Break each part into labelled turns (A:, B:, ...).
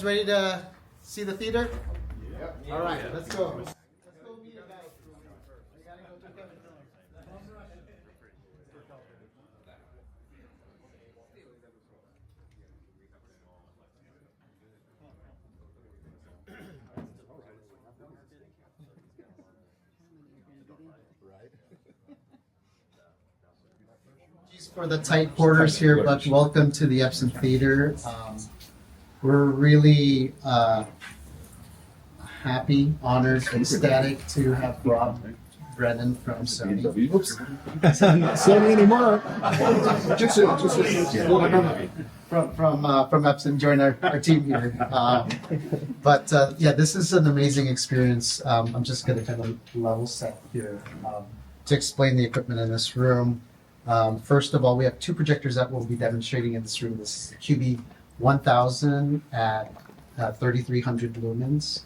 A: guys ready to see the theater? Yep. All right, let's go. Let's go meet a guy. We gotta go to Kevin. For the tight quarters here, but welcome to the Epson Theater. We're really happy, honored, ecstatic to have Rob Brennan from Sony.
B: Not Sony anymore.
A: From Epson join our team here. Yeah, this is an amazing experience. I'm just going to kind of level set here to explain the equipment in this room. First of all, we have two projectors that we'll be demonstrating in this room. This is the QB1000 at 3300 lumens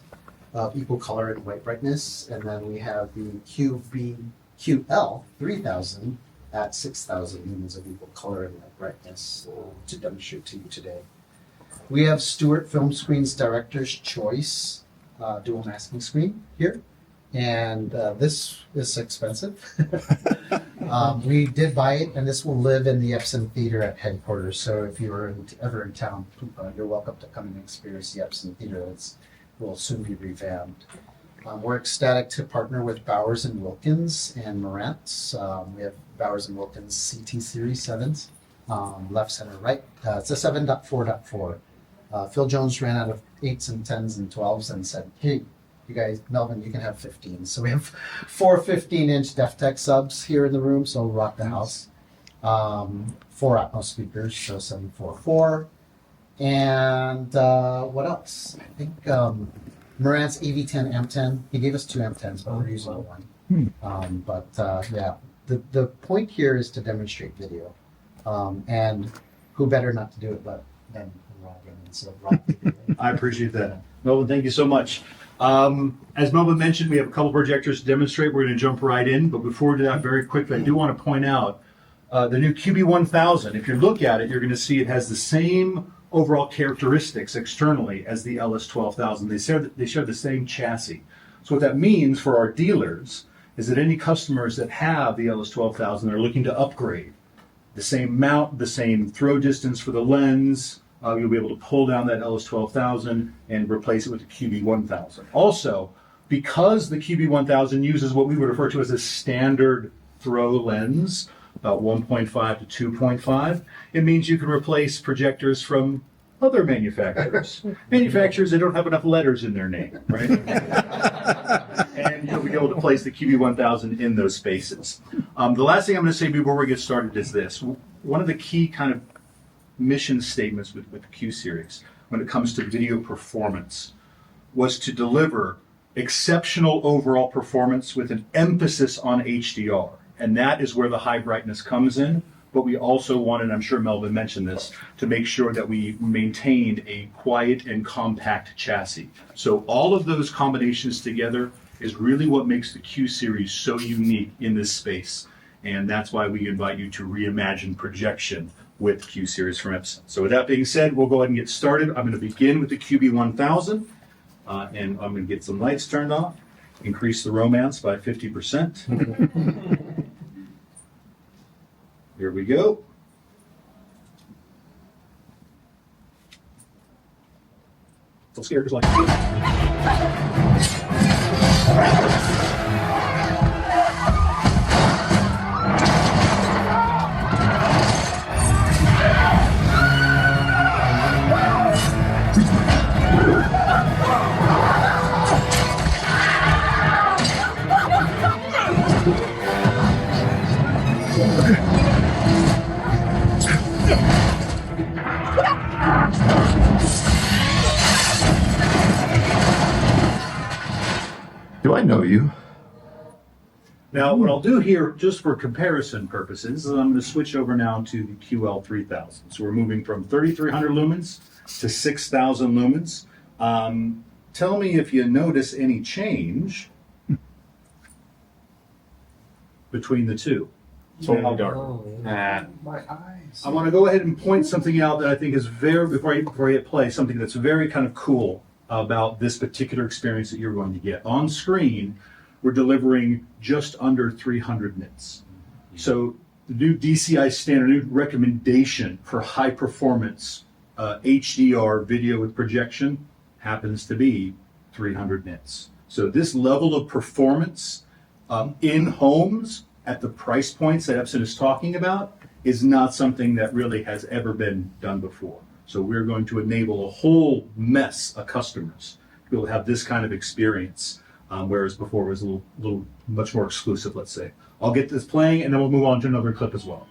A: of equal color and white brightness. And then we have the QL3000 at 6000 lumens of equal color and white brightness to demonstrate to you today. We have Stewart Film Screen's Director's Choice dual masking screen here. And this is expensive. We did buy it, and this will live in the Epson Theater at headquarters. So if you're ever in town, you're welcome to come and experience the Epson Theater. It will soon be revamped. We're ecstatic to partner with Bowers & Wilkins and Marantz. We have Bowers & Wilkins CT Series 7s, left, center, right. It's a 7.4.4. Phil Jones ran out of 8s and 10s and 12s and said, hey, you guys, Melvin, you can have 15. So we have 4 15-inch DefTech subs here in the room, so we'll rock the house. 4 Atmos speakers, so 744. And what else? I think Marantz AV10 M10. He gave us 2 M10s, but we're using one. Yeah, the point here is to demonstrate video. And who better not to do it than Rob Brennan. So Rob,
B: I appreciate that. Melvin, thank you so much. As Melvin mentioned, we have a couple projectors to demonstrate. We're going to jump right in, but before we do that, very quickly, I do want to point out the new QB1000. If you look at it, you're going to see it has the same overall characteristics externally as the LS12000. They share the same chassis. So what that means for our dealers is that any customers that have the LS12000 are looking to upgrade the same mount, the same throw distance for the lens. You'll be able to pull down that LS12000 and replace it with the QB1000. Also, because the QB1000 uses what we would refer to as a standard throw lens, about 1.5 to 2.5, it means you can replace projectors from other manufacturers. Manufacturers that don't have enough letters in their name, right? And you'll be able to place the QB1000 in those spaces. The last thing I'm going to say before we get started is this. One of the key kind of mission statements with the Q Series when it comes to video performance was to deliver exceptional overall performance with an emphasis on HDR. And that is where the high brightness comes in. But we also wanted, I'm sure Melvin mentioned this, to make sure that we maintained a quiet and compact chassis. So all of those combinations together is really what makes the Q Series so unique in this space. And that's why we invite you to reimagine projection with Q Series from Epson. So with that being said, we'll go ahead and get started. I'm going to begin with the QB1000, and I'm going to get some lights turned off, increase the romance by 50%. Here we go. So scared, just like.
C: Do I know you?
B: Now, what I'll do here, just for comparison purposes, is I'm going to switch over now to the QL3000. So we're moving from 3,300 lumens to 6,000 lumens. Tell me if you notice any change between the two. It's only dark.
A: My eyes.
B: I want to go ahead and point something out that I think is very, before I hit play, something that's very kind of cool about this particular experience that you're going to get. On screen, we're delivering just under 300 nits. So the new DCI standard, new recommendation for high performance HDR video with projection happens to be 300 nits. So this level of performance in homes at the price points that Epson is talking about is not something that really has ever been done before. So we're going to enable a whole mess of customers to be able to have this kind of experience, whereas before it was a little much more exclusive, let's say. I'll get this playing and then we'll move on to another clip as well.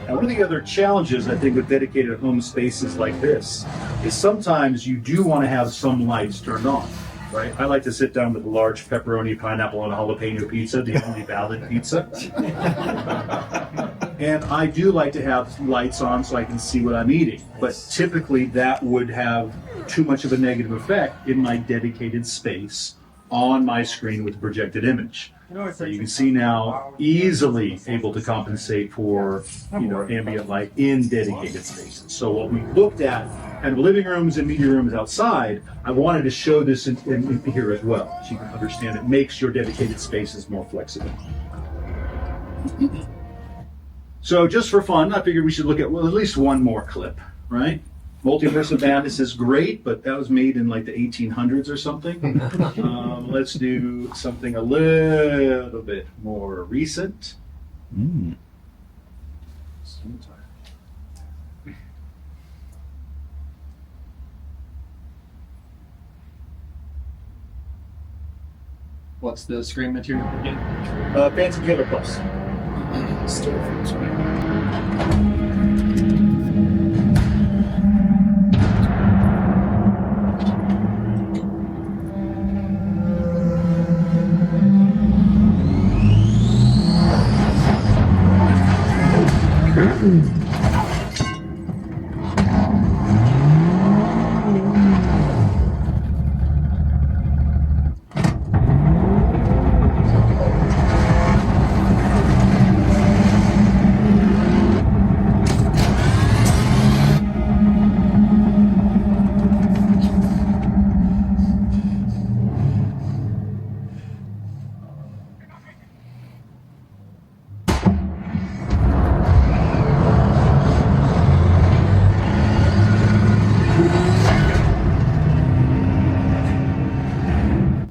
B: Now, one of the other challenges I think with dedicated home spaces like this is sometimes you do want to have some lights turned on, right? I like to sit down with a large pepperoni, pineapple, and jalapeno pizza, the only valid pizza. And I do like to have lights on so I can see what I'm eating. But typically that would have too much of a negative effect in my dedicated space on my screen with the projected image. So you can see now easily able to compensate for ambient light in dedicated spaces. So what we looked at kind of living rooms and media rooms outside, I wanted to show this in here as well, so you can understand it makes your dedicated spaces more flexible. So just for fun, I figured we should look at, well, at least one more clip, right? Multiverse of Madness is great, but that was made in like the 1800s or something. Let's do something a little bit more recent.
C: What's the screen material again?
B: Fancy Killer Plus.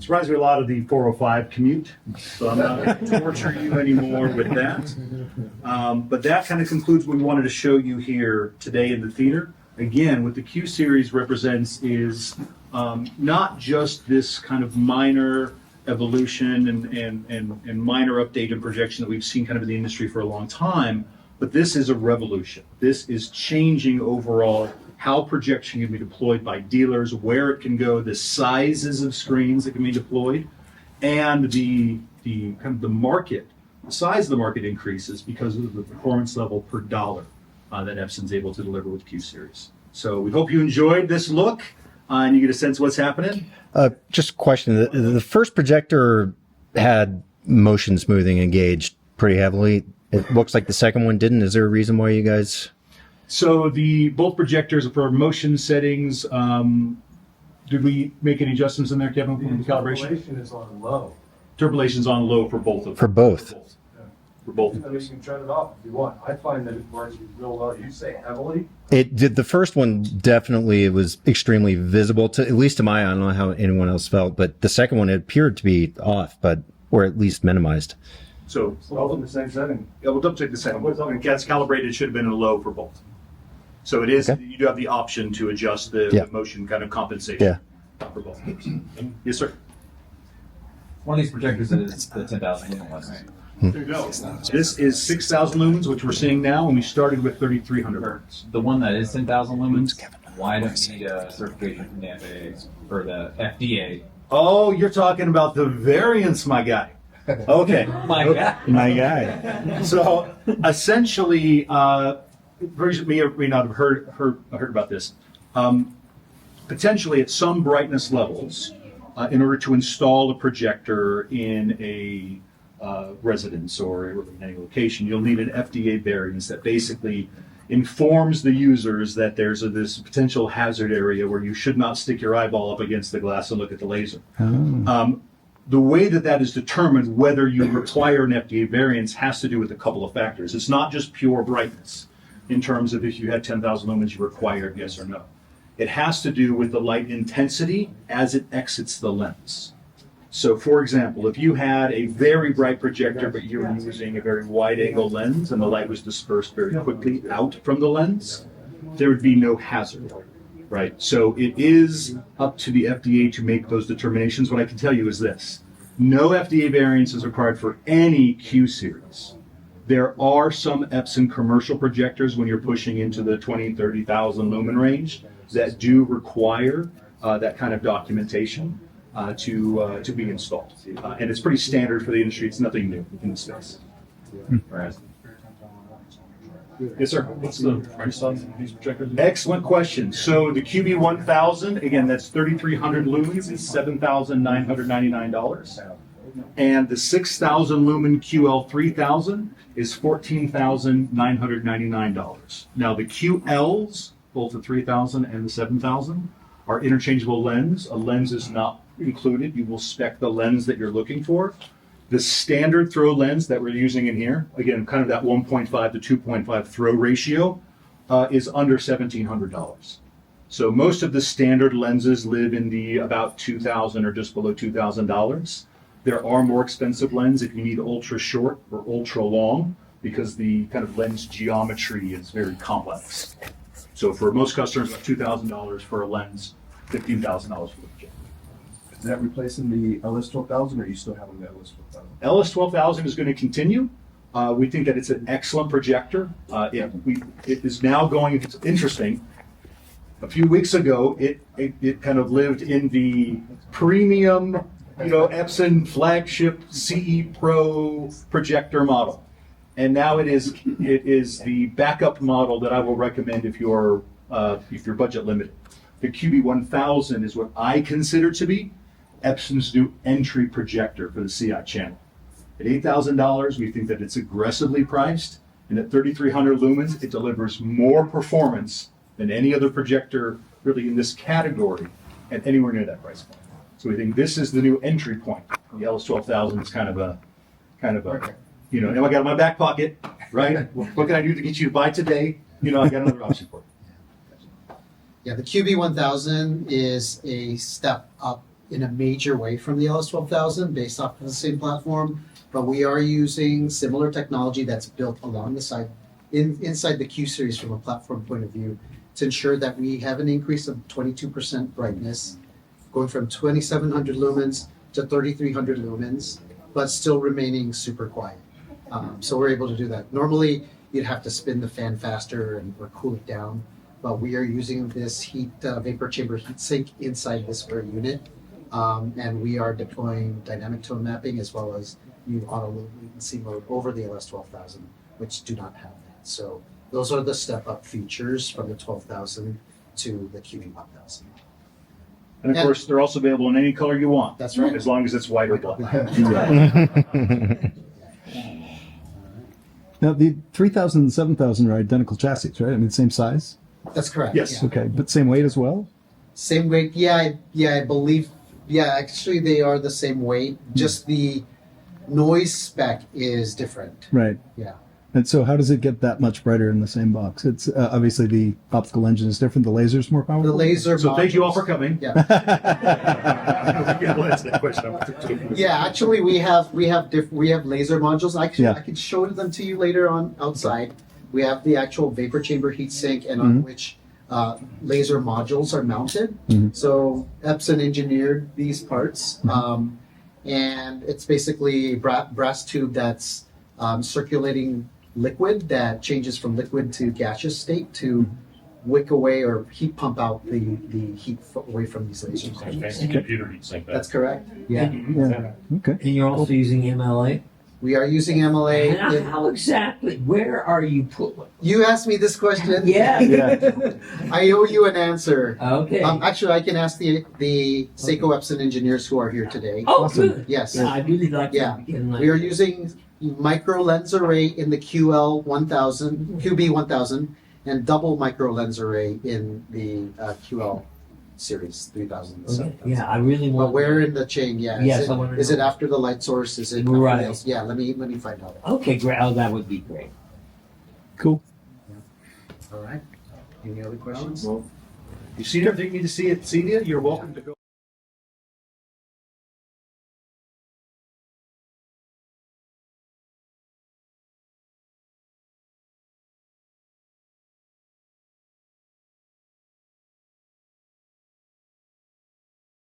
B: Reminds me a lot of the 405 commute, so I'm not going to torture you anymore with that. But that kind of concludes what we wanted to show you here today in the theater. Again, what the Q Series represents is not just this kind of minor evolution and minor update and projection that we've seen kind of in the industry for a long time, but this is a revolution. This is changing overall how projection can be deployed by dealers, where it can go, the sizes of screens that can be deployed, and the kind of the market, the size of the market increases because of the performance level per dollar that Epson's able to deliver with Q Series. So we hope you enjoyed this look and you get a sense of what's happening.
D: Just a question. The first projector had motion smoothing engaged pretty heavily. It looks like the second one didn't. Is there a reason why you guys...
B: So both projectors for motion settings, did we make any adjustments in there, Kevin, for the calibration?
E: Turbulation is on low.
B: Turbilation's on low for both of them.
D: For both?
B: For both.
E: You can turn it off if you want. I find that it works real well. You say heavily.
D: It did. The first one definitely, it was extremely visible, to at least to my eye. I don't know how anyone else felt, but the second one, it appeared to be off, or at least minimized.
B: So
E: All in the same setting.
B: yeah, we'll double check the setting. When it gets calibrated, it should have been in a low for both. So it is,
D: Okay.
B: you do have the option to adjust the
D: Yeah.
B: motion kind of compensation
D: Yeah.
B: for both. Yes, sir.
C: One of these projectors is the 10,000 lumen one, right?
B: There you go. This is 6,000 lumens, which we're seeing now, and we started with 3,300 lumens.
C: The one that is 10,000 lumens, why don't you need a certification from the FAA or the FDA?
B: Oh, you're talking about the variants, my guy. Okay.
C: My God.
D: My guy.
B: So essentially, version may or may not have heard about this. Potentially, at some brightness levels, in order to install a projector in a residence or in any location, you'll need an FDA variance that basically informs the users that there's this potential hazard area where you should not stick your eyeball up against the glass and look at the laser. The way that is determined whether you require an FDA variance has to do with a couple of factors. It's not just pure brightness in terms of if you had 10,000 lumens, you require yes or no. It has to do with the light intensity as it exits the lens. So for example, if you had a very bright projector, but you were using a very wide angle lens and the light was dispersed very quickly out from the lens, there would be no hazard, right? So it is up to the FDA to make those determinations. What I can tell you is this: no FDA variance is required for any Q series. There are some Epson commercial projectors when you're pushing into the 20, 30,000 lumen range that do require that kind of documentation to be installed. And it's pretty standard for the industry. It's nothing new in the space.
C: Whereas
B: Yes, sir.
E: What's the price on these projectors?
B: Excellent question. So the QB1000, again, that's 3,300 lumens, is $7,999. And the 6,000 lumen QL3000 is $14,999. Now the QLs, both the 3,000 and the 7,000, are interchangeable lens. A lens is not included. You will spec the lens that you're looking for. The standard throw lens that we're using in here, again, kind of that 1.5 to 2.5 throw ratio, is under $1,700. So most of the standard lenses live in the about $2,000 or just below $2,000. There are more expensive lenses if you need ultra short or ultra long, because the kind of lens geometry is very complex. So for most customers, about $2,000 for a lens, $15,000 for the projector.
E: Is that replacing the LS12000 or are you still having the LS12000?
B: LS12000 is going to continue. We think that it's an excellent projector. It is now going, it's interesting. A few weeks ago, it kind of lived in the premium, Epson flagship CE Pro projector model. And now it is the backup model that I will recommend if you're budget limited. The QB1000 is what I consider to be Epson's new entry projector for the CI channel. At $8,000, we think that it's aggressively priced, and at 3,300 lumens, it delivers more performance than any other projector really in this category at anywhere near that price point. So we think this is the new entry point. The LS12000 is kind of a, now I got it in my back pocket, right? What can I do to get you to buy today? I got another option for you.
A: Yeah, the QB1000 is a step up in a major way from the LS12000 based off of the same platform, but we are using similar technology that's built along the side inside the Q series from a platform point of view to ensure that we have an increase of 22% brightness, going from 2,700 lumens to 3,300 lumens, but still remaining super quiet. So we're able to do that. Normally, you'd have to spin the fan faster or cool it down, but we are using this vapor chamber heat sink inside this very unit. And we are deploying dynamic tone mapping as well as new auto latency mode over the LS12000, which do not have that. So those are the step-up features from the 12,000 to the QB1000.
B: And of course, they're also available in any color you want.
A: That's right.
B: As long as it's white or black.
F: Now, the 3000 and 7000 are identical chassis, right? I mean, same size?
A: That's correct.
B: Yes.
A: Yeah.
F: Okay, but same weight as well?
A: Same weight. I believe. Yeah, actually, they are the same weight. Just the noise spec is different.
F: Right.
A: Yeah.
F: And so, how does it get that much brighter in the same box? It's obviously the optical engine is different. The laser's more powerful.
A: The laser.
B: So thank you all
A: modules-
B: for coming.
A: Yeah.
B: Yeah, well, that's the question.
A: Yeah, actually, we have laser modules. Actually,
F: Yeah.
A: I can show them to you later on outside. We have the actual vapor chamber heatsink, and on which laser modules are mounted. So Epson engineered these parts, and it's basically a brass tube that's circulating liquid that changes from liquid to gaseous state to wick away or heat pump out the heat away from these lasers.
E: Fancy computer heat sink that.
A: That's correct. Yeah.
F: Yeah. Okay.
G: And you're also using MLA?
A: We are using MLA.
G: And how exactly, where are you putting?
A: You asked me this question.
G: Yeah.
F: Yeah.
A: I owe you an answer.
G: Okay.
A: Actually, I can ask the Seiko Epson engineers who are here today.
G: Oh,
F: awesome.
G: good.
A: Yes.
G: Yeah, I really like
A: Yeah.
G: that. Beginning
A: We are using micro lens array in the QB1000, and double micro lens array in the QL series 3000.
G: Okay. Yeah, I really
A: But
G: want.
A: where in the chain? Yeah.
G: Yes,
A: Is
G: I wanna
A: it, is it
G: know.
A: after the light source? Is it?
G: Right.
A: Else? Yeah. Let me find out.
G: Okay, great. Oh, that would be great.
F: Cool.
A: All right. Any other questions?
B: You've seen everything you need to see at CEDIA. You're welcome to go.